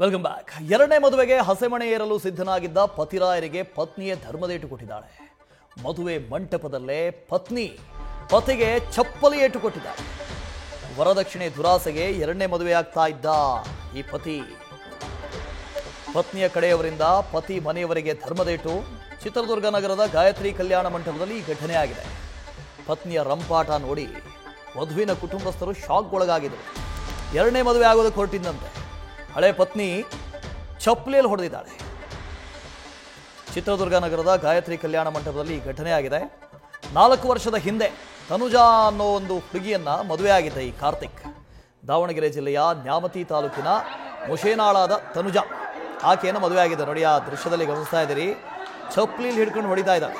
Welcome back. ಎರಡನೇ ಮದುವೆಗೆ ಹಸೆಮಣೆ ಏರಲು ಸಿದ್ಧನಾಗಿದ್ದ ಪತಿರಾಯರಿಗೆ ಪತ್ನಿಯೇ ಧರ್ಮದೇಟು ಕೊಟ್ಟಿದ್ದಾಳೆ. ಮದುವೆ ಮಂಟಪದಲ್ಲೇ ಪತಿಗೆ ಚಪ್ಪಲಿ ಏಟು ಕೊಟ್ಟಿದ್ದಾಳೆ. ವರದಕ್ಷಿಣೆ ದುರಾಸೆಗೆ ಎರಡನೇ ಮದುವೆ ಆಗ್ತಾ ಇದ್ದ ಈ ಪತ್ನಿಯ ಕಡೆಯವರಿಂದ ಪತಿ ಮನೆಯವರಿಗೆ ಧರ್ಮದೇಟು. ಚಿತ್ರದುರ್ಗ ನಗರದ ಗಾಯತ್ರಿ ಕಲ್ಯಾಣ ಮಂಟಪದಲ್ಲಿ ಈ ಘಟನೆ ಆಗಿದೆ. ಪತ್ನಿಯ ರಂಪಾಟ ನೋಡಿ ವಧುವಿನ ಕುಟುಂಬಸ್ಥರು ಶಾಕ್ಗೊಳಗಾಗಿದ್ದರು. ಎರಡನೇ ಮದುವೆ ಆಗೋದಕ್ಕೆ ಹೊರಟಿದ್ದಂತೆ ಹಳೆ ಪತ್ನಿ ಚಪ್ಪಲಿಯಲ್ಲಿ ಹೊಡೆದಿದ್ದಾಳೆ. ಚಿತ್ರದುರ್ಗ ನಗರದ ಗಾಯತ್ರಿ ಕಲ್ಯಾಣ ಮಂಟಪದಲ್ಲಿ ಈ ಘಟನೆ ಆಗಿದೆ. 4 ವರ್ಷದ ಹಿಂದೆ ತನುಜಾ ಅನ್ನೋ ಒಂದು ಹುಡುಗಿಯನ್ನ ಮದುವೆ ಆಗಿದ್ದ ಈ ಕಾರ್ತಿಕ್. ದಾವಣಗೆರೆ ಜಿಲ್ಲೆಯ ನ್ಯಾಮತಿ ತಾಲೂಕಿನ ಮುಷೇನಾಳಾದ ತನುಜಾ ಆಕೆಯನ್ನು ಮದುವೆ ಆಗಿದೆ. ನೋಡಿ, ಆ ದೃಶ್ಯದಲ್ಲಿ ಗಮನಿಸ್ತಾ ಇದ್ದೀರಿ, ಚಪ್ಪಲಿಯಲ್ಲಿ ಹಿಡ್ಕೊಂಡು ಹೊಡಿತಾ ಇದ್ದಾಳೆ.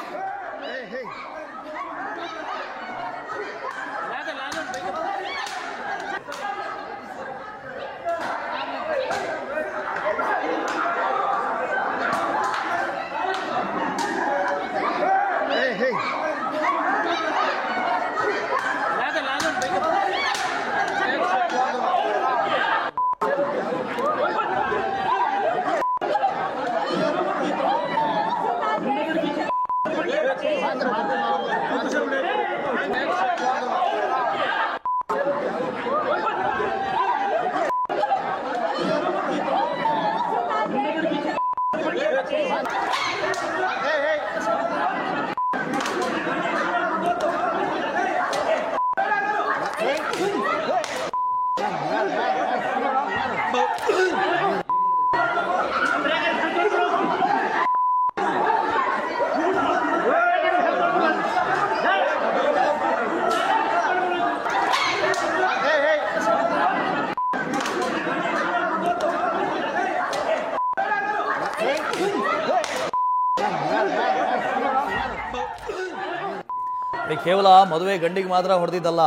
ಕೇವಲ ಮದುವೆ ಗಂಡಿಗೆ ಮಾತ್ರ ಹೊಡೆದಿದ್ದಲ್ಲ,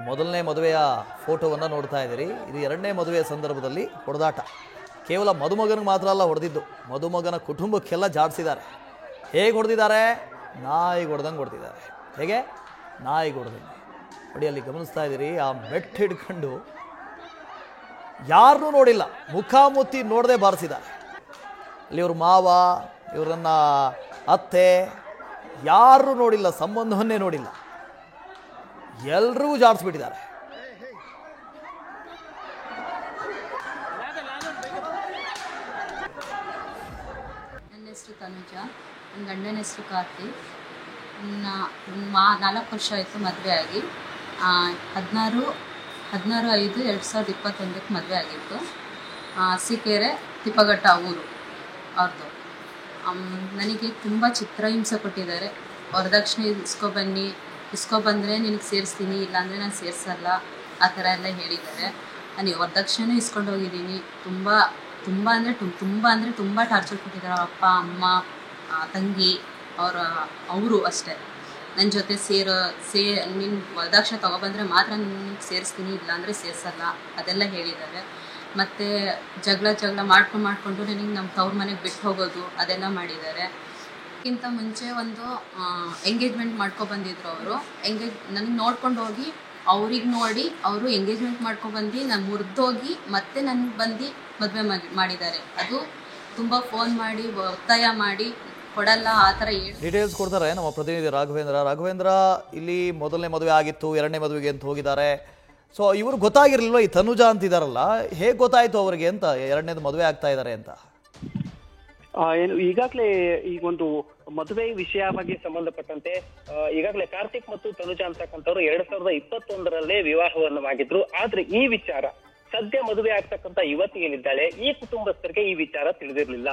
ಮೊದಲನೇ ಮದುವೆಯ ಫೋಟೋವನ್ನು ನೋಡ್ತಾ ಇದ್ದೀರಿ. ಇದು ಎರಡನೇ ಮದುವೆಯ ಸಂದರ್ಭದಲ್ಲಿ ಹೊಡೆದಾಟ. ಕೇವಲ ಮದುಮಗನಿಗೆ ಮಾತ್ರ ಅಲ್ಲ ಹೊಡೆದಿದ್ದು, ಮದುಮಗನ ಕುಟುಂಬಕ್ಕೆಲ್ಲ ಜಾಡಿಸಿದ್ದಾರೆ. ಹೇಗೆ ಹೊಡೆದಿದ್ದಾರೆ? ನಾಯಿಗೆ ಹೊಡೆದಂಗೆ ಹೊಡೆದಿದ್ದಾರೆ. ಹೇಗೆ? ನಾಯಿಗೆ ಹೊಡೆದಂಗೆ. ನೋಡಿ, ಅಲ್ಲಿ ಗಮನಿಸ್ತಾ ಇದ್ದೀರಿ, ಆ ಮೆಟ್ಟು ಹಿಡ್ಕೊಂಡು ಯಾರನ್ನೂ ನೋಡಿಲ್ಲ, ಮುಖಾಮುತ್ತಿ ನೋಡದೆ ಬಾರಿಸಿದ್ದಾರೆ. ಅಲ್ಲಿ ಇವ್ರ ಮಾವ, ಇವರನ್ನ ಅತ್ತೆ ಯಾರೂ ನೋಡಿಲ್ಲ, ಸಂಬಂಧವನ್ನೇ ನೋಡಿಲ್ಲ, ಎಲ್ರಿಗೂ ಜಾಡಿಸ್ಬಿಟ್ಟಿದ್ದಾರೆ. ನನ್ನ ಹೆಸರು ತನುಜಾ, ನನ್ನ ಗಂಡನ ಹೆಸರು ಕಾರ್ತಿಕ್. 4 ವರ್ಷ ಆಯಿತು ಮದುವೆ ಆಗಿ. 16/5/2021 ಮದುವೆ ಆಗಿತ್ತು. ಅರಸೀಕೆರೆ ತಿಪ್ಪಘಟ್ಟ ಊರು ಅವ್ರದ್ದು. ನನಗೆ ತುಂಬ ಚಿತ್ರಹಿಂಸೆ ಕೊಟ್ಟಿದ್ದಾರೆ. ವರದಕ್ಷಿಣೆ ಇಸ್ಕೊಬಂದರೆ ನಿನಗೆ ಸೇರಿಸ್ತೀನಿ, ಇಲ್ಲಾಂದರೆ ನಾನು ಸೇರಿಸಲ್ಲ, ಆ ಥರ ಎಲ್ಲ ಹೇಳಿದ್ದಾರೆ. ನಾನು ವರದಕ್ಷಿಣೆ ಇಸ್ಕೊಂಡು ಹೋಗಿದ್ದೀನಿ. ತುಂಬ ಅಂದರೆ ಟಾರ್ಚರ್ ಕೊಟ್ಟಿದ್ದಾರೆ. ಅವ್ರ ಅಪ್ಪ ಅಮ್ಮ ತಂಗಿ ಅವರು ಅಷ್ಟೇ. ನನ್ನ ಜೊತೆ ನೀನು ವರದಕ್ಷಿಣೆ ತೊಗೊಬಂದರೆ ಮಾತ್ರ ನಿನಗೆ ಸೇರಿಸ್ತೀನಿ, ಇಲ್ಲಾಂದರೆ ಸೇರಿಸಲ್ಲ, ಅದೆಲ್ಲ ಹೇಳಿದ್ದಾರೆ. ಮತ್ತು ಜಗಳ ಮಾಡ್ಕೊಂಡು ನನಗೆ ನಮ್ಮ ತವ್ರ ಮನೆಗೆ ಬಿಟ್ಟು ಹೋಗೋದು ಅದೆಲ್ಲ ಮಾಡಿದ್ದಾರೆ. ಅದಕ್ಕಿಂತ ಮುಂಚೆ ಒಂದು ಎಂಗೇಜ್ಮೆಂಟ್ ಮಾಡ್ಕೊಬಂದಿದ್ರು ಅವರು. ನನಗೆ ನೋಡ್ಕೊಂಡು ಹೋಗಿ ಅವ್ರಿಗೆ ನೋಡಿ ಅವರು ಎಂಗೇಜ್ಮೆಂಟ್ ಮಾಡ್ಕೊಬಂದು ನಾನು ಮುರಿದೋಗಿ ಮತ್ತೆ ನನಗೆ ಬಂದು ಮದುವೆ ಮಾಡಿದ್ದಾರೆ. ಅದು ತುಂಬ ಫೋನ್ ಮಾಡಿ ಒತ್ತಾಯ ಮಾಡಿ ಕೊಡಲ್ಲ, ಆ ಥರ ಡೀಟೇಲ್ಸ್ ಕೊಡ್ತಾರೆ ನಮ್ಮ ಪ್ರತಿನಿಧಿ ರಾಘವೇಂದ್ರ. ಇಲ್ಲಿ ಮೊದಲನೇ ಮದುವೆ ಆಗಿತ್ತು, ಎರಡನೇ ಮದುವೆಗೆ ಅಂತ ಹೋಗಿದ್ದಾರೆ. ಸೊ ಇವರು ಗೊತ್ತಾಗಿರ್ಲಿಲ್ವ ಈ ತನುಜಾ ಅಂತಿದಾರಲ್ಲ, ಹೇಗೆ ಗೊತ್ತಾಯ್ತು ಅವರಿಗೆ ಅಂತ ಎರಡನೇದು ಮದುವೆ ಆಗ್ತಾ ಇದ್ದಾರೆ ಅಂತ? ಏನು ಈಗಾಗಲೇ ಈಗ ಒಂದು ಮದುವೆ ವಿಷಯವಾಗಿ ಸಂಬಂಧಪಟ್ಟಂತೆ ಈಗಾಗಲೇ ಕಾರ್ತಿಕ್ ಮತ್ತು ತನುಜಾ ಅಂತಕ್ಕಂಥವ್ರು 2021ರಲ್ಲೇ ವಿವಾಹವನ್ನು ಆಗಿದ್ರು. ಆದ್ರೆ ಈ ವಿಚಾರ ಸದ್ಯ ಮದುವೆ ಆಗ್ತಕ್ಕಂಥ ಯುವತಿ ಏನಿದ್ದಾಳೆ, ಈ ಕುಟುಂಬಸ್ಥರಿಗೆ ಈ ವಿಚಾರ ತಿಳಿದಿರ್ಲಿಲ್ಲ.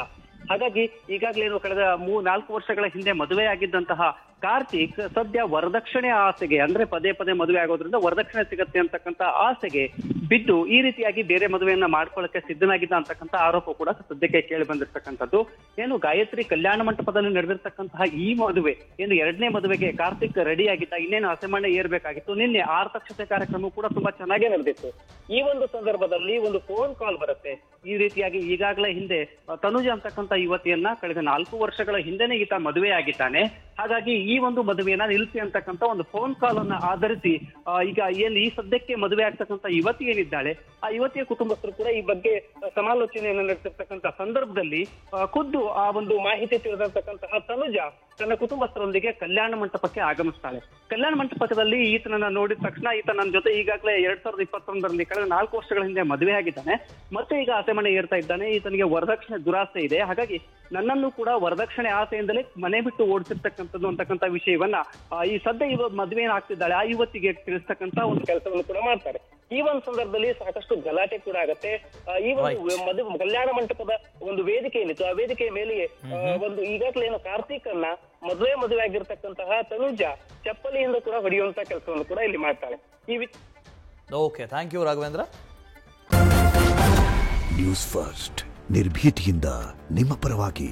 ಹಾಗಾಗಿ ಈಗಾಗಲೇ ಕಳೆದ 4 ವರ್ಷಗಳ ಹಿಂದೆ ಮದುವೆ ಆಗಿದ್ದಂತಹ ಕಾರ್ತಿಕ್ ಸದ್ಯ ವರದಕ್ಷಿಣೆ ಆಸೆಗೆ, ಅಂದ್ರೆ ಪದೇ ಮದುವೆ ಆಗೋದ್ರಿಂದ ವರದಕ್ಷಿಣೆ ಸಿಗತ್ತೆ ಅಂತಕ್ಕಂಥ ಆಸೆಗೆ ಬಿದ್ದು ಈ ರೀತಿಯಾಗಿ ಬೇರೆ ಮದುವೆಯನ್ನ ಮಾಡ್ಕೊಳ್ಳಕ್ಕೆ ಸಿದ್ಧನಾಗಿದ್ದ ಅಂತಕ್ಕಂಥ ಆರೋಪ ಕೂಡ ಸದ್ಯಕ್ಕೆ ಕೇಳಿ ಬಂದಿರ್ತಕ್ಕಂಥದ್ದು. ಏನು ಗಾಯತ್ರಿ ಕಲ್ಯಾಣ ಮಂಟಪದಲ್ಲಿ ನಡೆದಿರ್ತಕ್ಕಂತಹ ಈ ಮದುವೆ, ಏನು ಎರಡನೇ ಮದುವೆಗೆ ಕಾರ್ತಿಕ್ ರೆಡಿ ಆಗಿದ್ದ, ಇನ್ನೇನು ಹಸೆಮಣೆ ಏರ್ಬೇಕಾಗಿತ್ತು. ನಿನ್ನೆ ಆರ್ತಕ್ಷತೆ ಕಾರ್ಯಕ್ರಮ ಕೂಡ ತುಂಬಾ ಚೆನ್ನಾಗೇ ನಡೆದಿತ್ತು. ಈ ಒಂದು ಸಂದರ್ಭದಲ್ಲಿ ಒಂದು ಫೋನ್ ಕಾಲ್ ಬರುತ್ತೆ. ಈ ರೀತಿಯಾಗಿ ಈಗಾಗಲೇ ಹಿಂದೆ ತನುಜಾ ಅಂತಕ್ಕಂಥ ಯುವತಿಯನ್ನ ಕಳೆದ 4 ವರ್ಷಗಳ ಹಿಂದೆನೇ ಈತ ಮದುವೆ ಆಗಿದ್ದಾನೆ. ಹಾಗಾಗಿ ಈ ಒಂದು ಮದುವೆಯನ್ನ ನಿಲ್ಲಿಸಿ ಅಂತಕ್ಕಂಥ ಒಂದು ಫೋನ್ ಕಾಲ್ ಅನ್ನ ಆಧರಿಸಿ ಈಗ ಏನು ಈ ಸದ್ಯಕ್ಕೆ ಮದುವೆ ಆಗ್ತಕ್ಕಂಥ ಯುವತಿ ಏನಿದ್ದಾಳೆ ಆ ಯುವತಿಯ ಕುಟುಂಬಸ್ಥರು ಕೂಡ ಈ ಬಗ್ಗೆ ಸಮಾಲೋಚನೆಯನ್ನು ನಡೆಸಿರ್ತಕ್ಕಂಥ ಸಂದರ್ಭದಲ್ಲಿ ಖುದ್ದು ಆ ಒಂದು ಮಾಹಿತಿ ತಿಳಿದಿರ್ತಕ್ಕಂತಹ ತನುಜ ತನ್ನ ಕುಟುಂಬಸ್ಥರೊಂದಿಗೆ ಕಲ್ಯಾಣ ಮಂಟಪಕ್ಕೆ ಆಗಮಿಸ್ತಾಳೆ. ಕಲ್ಯಾಣ ಮಂಟಪದಲ್ಲಿ ಈತನನ್ನ ನೋಡಿದ ತಕ್ಷಣ ಈತ ನನ್ನ ಜೊತೆ ಈಗಾಗಲೇ 2021ರಲ್ಲಿ ಕಳೆದ 4 ವರ್ಷಗಳ ಹಿಂದೆ ಮದುವೆ ಆಗಿದ್ದಾನೆ, ಮತ್ತೆ ಈಗ ಆಸೆ ಮನೆ ಏರ್ತಾ ಇದ್ದಾನೆ, ಈತನಿಗೆ ವರದಕ್ಷಿಣೆ ದುರಾಸೆ ಇದೆ, ಹಾಗಾಗಿ ನನ್ನನ್ನು ಕೂಡ ವರದಕ್ಷಿಣೆ ಆಸೆಯಿಂದಲೇ ಮನೆ ಬಿಟ್ಟು ಓಡಿಸಿರ್ತಕ್ಕಂಥದ್ದು ಅಂತಕ್ಕಂಥ ವಿಷಯವನ್ನ ಈ ಸದ್ಯ ಮದುವೆ ಆಗ್ತಿದ್ದಾಳೆ ಆ ಯುವತಿಗೆ ತಿಳಿಸ್ತಕ್ಕಂಥ ಒಂದು ಕೆಲಸವನ್ನು ಕೂಡ ಮಾಡ್ತಾರೆ. ಈ ಒಂದು ಸಂದರ್ಭದಲ್ಲಿ ಸಾಕಷ್ಟು ಗಲಾಟೆ ಕೂಡ ಆಗತ್ತೆ. ಈ ಒಂದು ಕಲ್ಯಾಣ ಮಂಟಪದ ಒಂದು ವೇದಿಕೆ ಏನಿತ್ತು ಆ ವೇದಿಕೆಯ ಮೇಲೆಯೇ ಒಂದು ಈಗಾಗಲೇ ಏನು ಕಾರ್ತಿಕ್ ಅನ್ನ ಮದುವೆ ಆಗಿರ್ತಕ್ಕಂತಹ ತನುಜ ಚಪ್ಪಲಿಯಿಂದ ಕೂಡ ಹೊಡೆಯುವಂತ ಕೆಲಸವನ್ನು ಕೂಡ ಇಲ್ಲಿ ಮಾಡ್ತಾಳೆ. Okay, thank you Raghavendra. News First ನಿರ್ಭೀತಿಯಿಂದ ನಿಮ್ಮ ಪರವಾಗಿ.